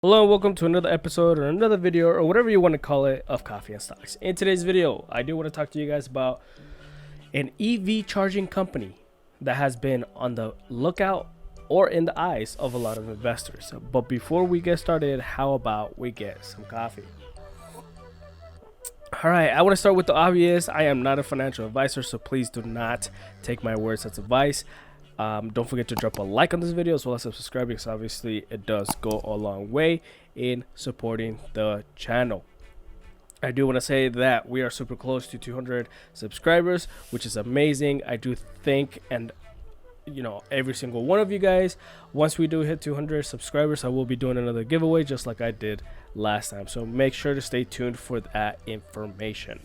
Hello and welcome to another episode or another video or whatever you want to call it of Coffee and Stocks. In today's video, I do want to talk to you guys about an EV charging company that has been on the lookout or in the eyes of a lot of investors. But before we get started, how about we get some coffee? All right, I want to start with the obvious. I am not a financial advisor, so please do not take my words as advice. Don't forget to drop a like on this video as well as subscribe, because obviously it does go a long way in supporting the channel. I do want to say that we are super close to 200 subscribers, which is amazing. I do think, and every single one of you guys, once we do hit 200 subscribers, I will be doing another giveaway just like I did last time. So make sure to stay tuned for that information.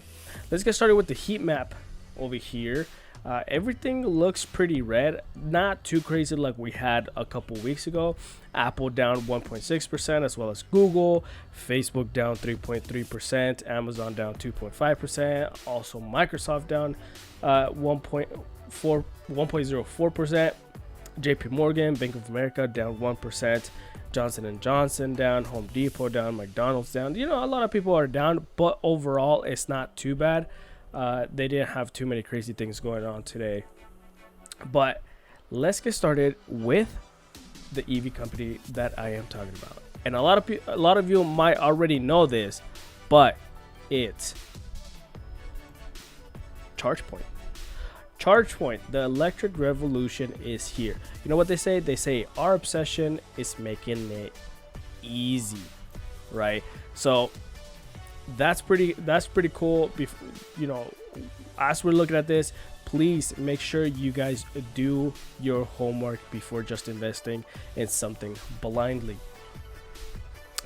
Let's get started with the heat map over here. Everything looks pretty red, not too crazy like we had a couple weeks ago. Apple down 1.6%, as well as Google. Facebook down 3.3%, Amazon down 2.5%, also Microsoft down 1.04%, JP Morgan, Bank of America down 1%, Johnson & Johnson down, Home Depot down, McDonald's down. A lot of people are down, but overall it's not too bad. They didn't have too many crazy things going on today. But let's get started with the EV company that I am talking about. And a lot of you might already know this, but it's ChargePoint. ChargePoint, the electric revolution is here. You know what they say? They say our obsession is making it easy, right? So that's pretty cool. As we're looking at this, please make sure you guys do your homework before just investing in something blindly.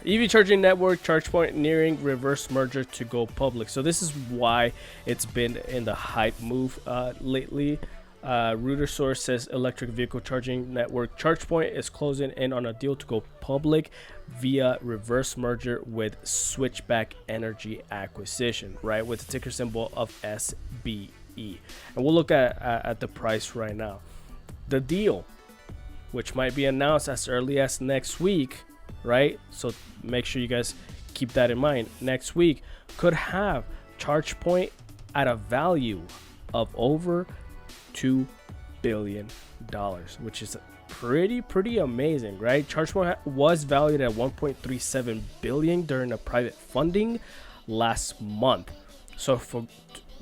EV charging network, ChargePoint nearing reverse merger to go public. So this is why it's been in the hype move lately. Reuters source says electric vehicle charging network ChargePoint is closing in on a deal to go public via reverse merger with Switchback Energy Acquisition, right, with the ticker symbol of SBE. And we'll look at the price right now. The deal, which might be announced as early as next week, right? So make sure you guys keep that in mind. Next week could have ChargePoint at a value of over $2 billion, which is pretty amazing, right? ChargePoint was valued at 1.37 billion during a private funding last month. So for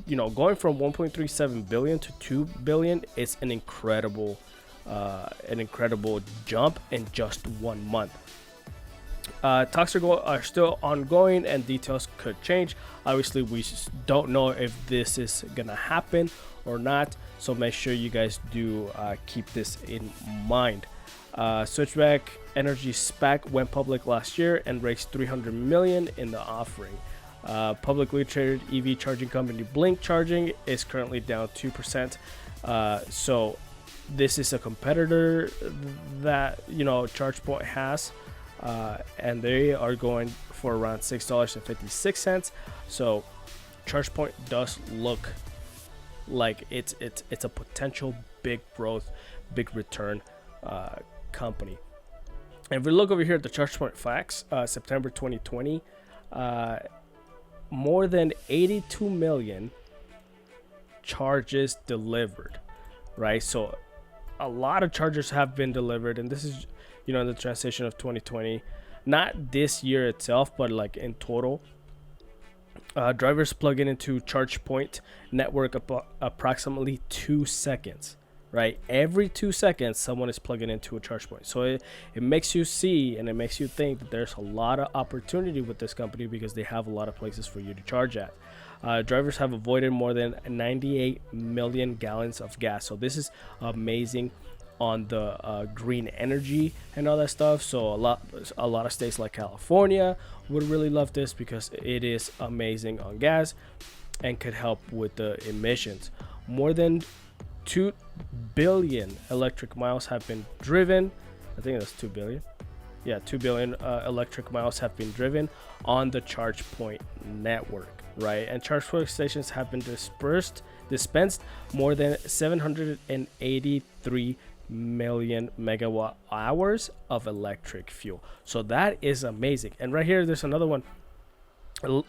going from 1.37 billion to 2 billion, it's an incredible jump in just 1 month. Talks are still ongoing and details could change. Obviously, we don't know if this is gonna happen or not, so make sure you guys do keep this in mind. Switchback Energy SPAC went public last year and raised 300 million in the offering. Publicly traded EV charging company Blink Charging is currently down 2%. So this is a competitor that ChargePoint has. And they are going for around $6.56. So ChargePoint does look like it's a potential big growth, big return company. And if we look over here at the ChargePoint facts, September 2020, more than 82 million charges delivered, right? So a lot of chargers have been delivered, and this is in the transition of 2020, not this year itself, but like in total. Drivers plug into ChargePoint network approximately 2 seconds, right? Every 2 seconds, someone is plugging into a ChargePoint. So it makes you see, and it makes you think that there's a lot of opportunity with this company because they have a lot of places for you to charge at. Drivers have avoided more than 98 million gallons of gas. So this is amazing on the green energy and all that stuff. So a lot of states like California would really love this because it is amazing on gas and could help with the emissions. More than 2 billion electric miles have been driven. I think that's 2 billion. Yeah, 2 billion electric miles have been driven on the ChargePoint network, right? And ChargePoint stations have been dispensed more than 783 million megawatt hours of electric fuel. So that is amazing. And right here, there's another one.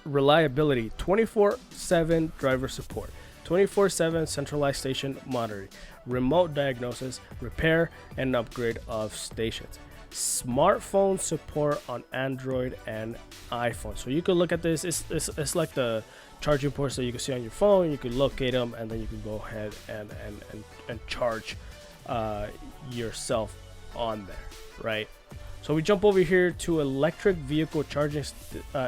Reliability, 24/7 driver support, 24/7 centralized station monitoring, remote diagnosis, repair and upgrade of stations, smartphone support on Android and iPhone. So you could look at this. It's like the charging ports that you can see on your phone. You can locate them, and then you can go ahead and charge yourself on there, right? So we jump over here to electric vehicle charging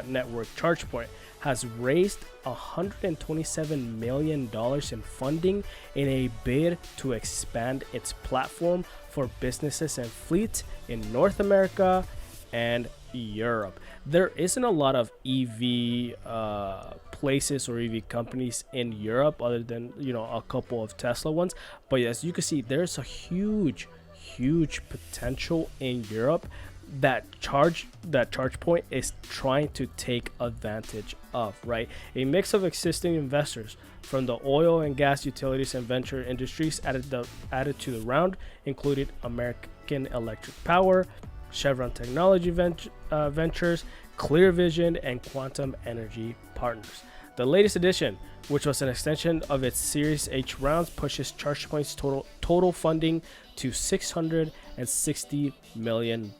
network. ChargePoint has raised $127 million in funding in a bid to expand its platform for businesses and fleets in North America and Europe. There isn't a lot of EV places or EV companies in Europe other than, you know, a couple of Tesla ones. But as you can see, there's a huge potential in Europe that ChargePoint is trying to take advantage of, right? A mix of existing investors from the oil and gas, utilities, and venture industries added to the round, included American Electric Power, Chevron Technology Ventures, Clear Vision, and Quantum Energy Partners. The latest addition, which was an extension of its Series H rounds, pushes ChargePoint's total funding to $660 million.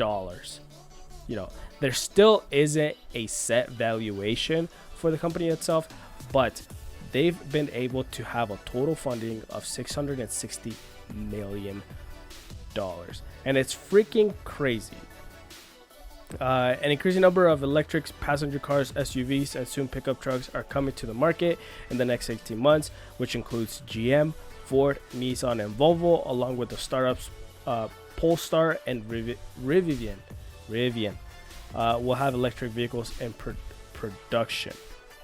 You know, there still isn't a set valuation for the company itself, but they've been able to have a total funding of $660 million, and it's freaking crazy. An increasing number of electric passenger cars, SUVs, and soon pickup trucks are coming to the market in the next 18 months, which includes GM, Ford, Nissan, and Volvo, along with the startups Polestar and Rivian will have electric vehicles in production,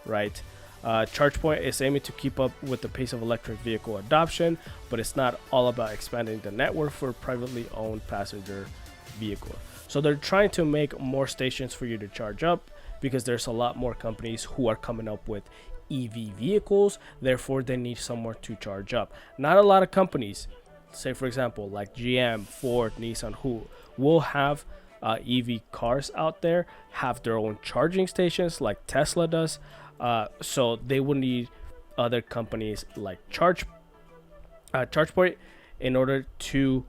right? ChargePoint is aiming to keep up with the pace of electric vehicle adoption, but it's not all about expanding the network for privately owned passenger vehicles. So they're trying to make more stations for you to charge up, because there's a lot more companies who are coming up with EV vehicles. Therefore, they need somewhere to charge up. Not a lot of companies, say for example like GM, Ford, Nissan, who will have EV cars out there, have their own charging stations like Tesla does. So they will need other companies like ChargePoint in order to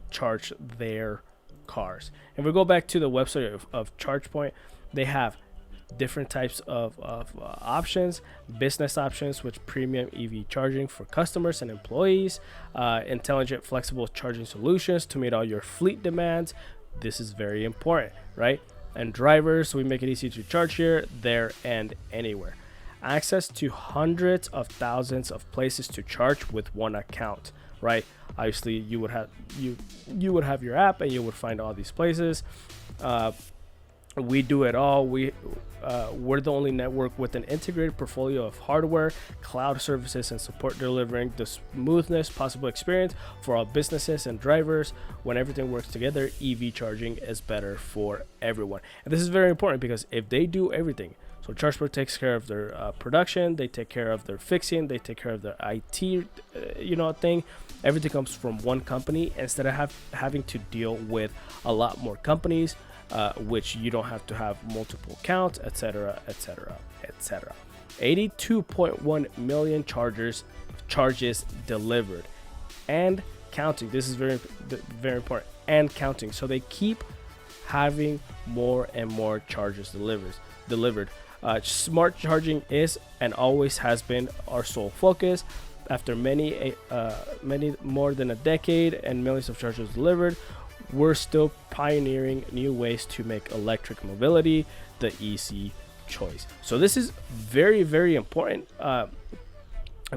charge their cars. If we go back to the website of ChargePoint, they have different types of options: business options, which premium EV charging for customers and employees, intelligent flexible charging solutions to meet all your fleet demands. This is very important, right? And drivers, we make it easy to charge here, there, and anywhere. Access to hundreds of thousands of places to charge with one account, right? Obviously, you would have your app, and you would find all these places. We do it all. We're the only network with an integrated portfolio of hardware, cloud services, and support, delivering the smoothness possible experience for all businesses and drivers. When everything works together, EV charging is better for everyone. And this is very important, because if they do everything, so ChargePoint takes care of their production, they take care of their fixing, they take care of their IT, thing. Everything comes from one company instead of having to deal with a lot more companies. Which you don't have to have multiple accounts, etc. 82.1 million charges delivered and counting. This is very important, and counting. So they keep having more and more chargers delivered. Smart charging is and always has been our sole focus. After many more than a decade and millions of chargers delivered, we're still pioneering new ways to make electric mobility the easy choice. So this is very, very important,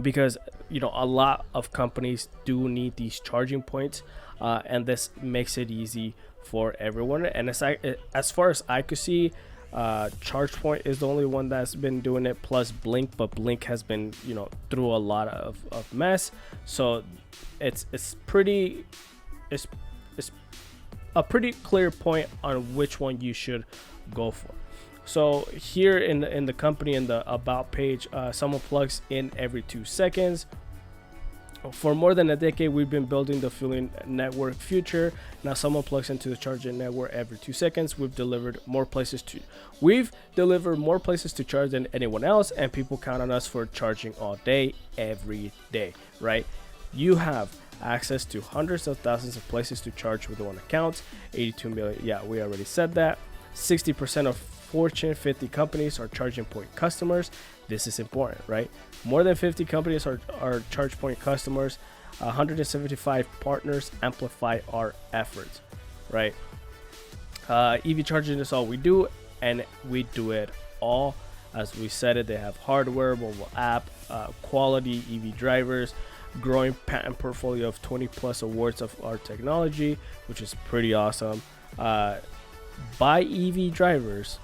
because a lot of companies do need these charging points, and this makes it easy for everyone. And as far as I could see, ChargePoint is the only one that's been doing it, plus Blink, but Blink has been through a lot of mess. So it's a pretty clear point on which one you should go for. So here in the company, in the about page, someone plugs in every 2 seconds. For more than a decade, we've been building the fueling network future. Now someone plugs into the charging network every 2 seconds. We've delivered more places to charge than anyone else, and people count on us for charging all day, every day, right? You have access to hundreds of thousands of places to charge with one account. 82 million, yeah, we already said that. 60% of Fortune 50 companies are ChargePoint customers. This is important, right? More than 50 companies are ChargePoint customers. 175 partners amplify our efforts, right? EV charging is all we do, and we do it all. As we said it, they have hardware, mobile app, quality EV drivers, growing patent portfolio of 20 plus awards of our technology, which is pretty awesome. By EV drivers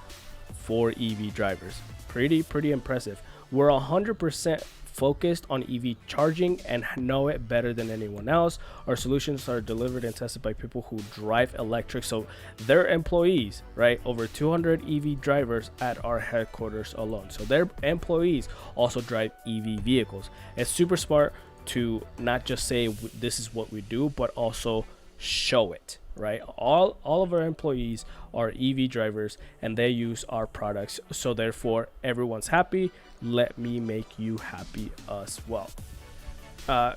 for EV drivers. Pretty impressive. We're 100% focused on EV charging and know it better than anyone else. Our solutions are delivered and tested by people who drive electric, so their employees, right? Over 200 EV drivers at our headquarters alone. So their employees also drive EV vehicles. It's super smart to not just say this is what we do, but also show it, right? All of our employees are EV drivers and they use our products, so therefore everyone's happy. Let me make you happy as well.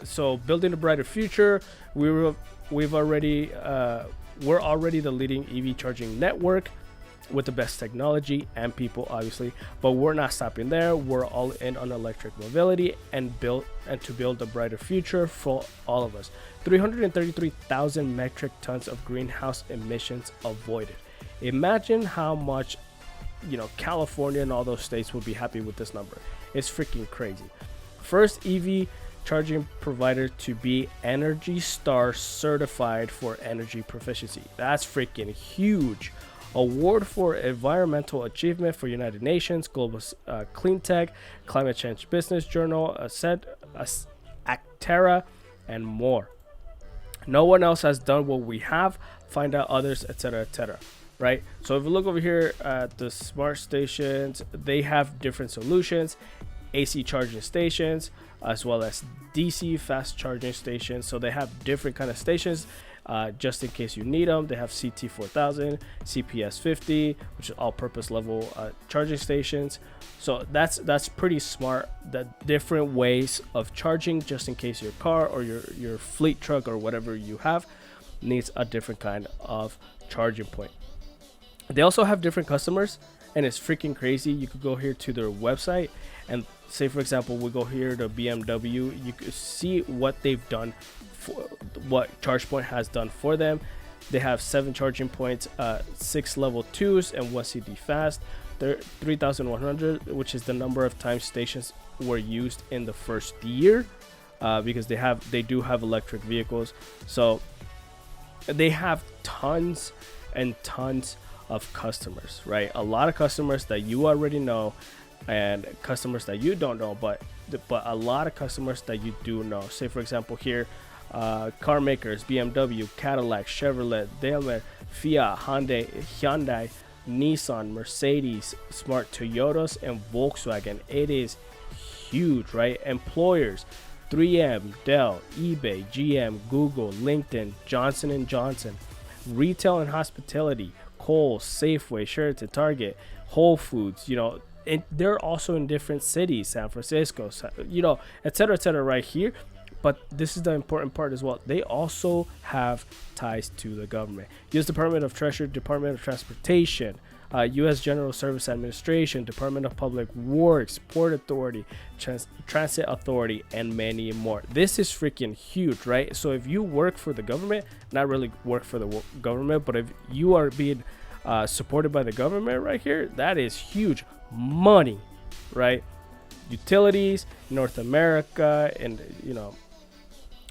So building a brighter future, we're already the leading EV charging network with the best technology and people, obviously, but we're not stopping there. We're all in on electric mobility and to build a brighter future for all of us. 333,000 metric tons of greenhouse emissions avoided. Imagine how much, California and all those states would be happy with this number. It's freaking crazy. First EV charging provider to be Energy Star certified for energy proficiency. That's freaking huge. Award for environmental achievement for United Nations, Global Clean Tech, Climate Change Business Journal, Actera, and more. No one else has done what we have. Find out others, etc., etc. Right? So if you look over here at the smart stations, they have different solutions. AC charging stations, as well as DC fast charging stations. So they have different kind of stations. Just in case you need them. They have CT4000, CPS50, which is all-purpose level charging stations. So that's pretty smart. The different ways of charging, just in case your car or your fleet truck or whatever you have needs a different kind of charging point. They also have different customers, and it's freaking crazy. You could go here to their website and say, for example, we go here to BMW. You could see what they've done, what ChargePoint has done for them. They have 7 charging points, 6 level 2s, and 1 CD fast. They're 3,100, which is the number of times stations were used in the first year, because they do have electric vehicles. So they have tons and tons of customers, right? A lot of customers that you already know, and customers that you don't know, but a lot of customers that you do know. Say, for example, here, car makers: BMW, Cadillac, Chevrolet, Daimler, Fiat, Hyundai, Nissan, Mercedes, Smart Toyotas, and Volkswagen. It is huge, right? Employers: 3M, Dell, eBay, GM, Google, LinkedIn, Johnson & Johnson. Retail and hospitality: Kohl's, Safeway, Sheraton, Target, Whole Foods. And they're also in different cities, San Francisco, etc., right here. But this is the important part as well. They also have ties to the government. U.S. Department of Treasury, Department of Transportation, U.S. General Service Administration, Department of Public Works, Port Authority, Transit Authority, and many more. This is freaking huge, right? So if you work for the government, not really work for the government, but if you are being supported by the government right here, that is huge money, right? Utilities, North America, and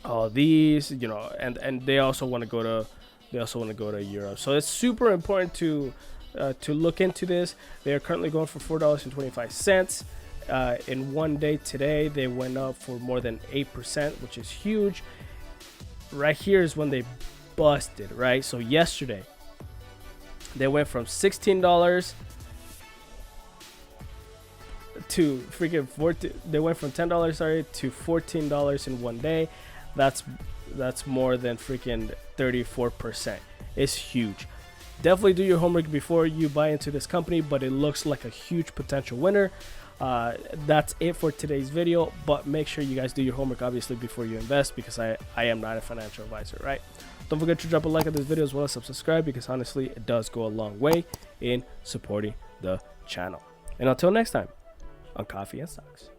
all these, and they also want to go to Europe. So it's super important to look into this. They are currently going for $4.25 in one day. Today they went up for more than 8%, which is huge. Right here is when they busted, right? So yesterday they went from $16 to freaking 14. They went from $10, sorry, to $14 in one day. That's more than freaking 34%. It's huge. Definitely do your homework before you buy into this company, but it looks like a huge potential winner. That's it for today's video, but make sure you guys do your homework obviously before you invest, because I am not a financial advisor, right? Don't forget to drop a like on this video as well as subscribe, because honestly it does go a long way in supporting the channel. And until next time on Coffee and Stocks.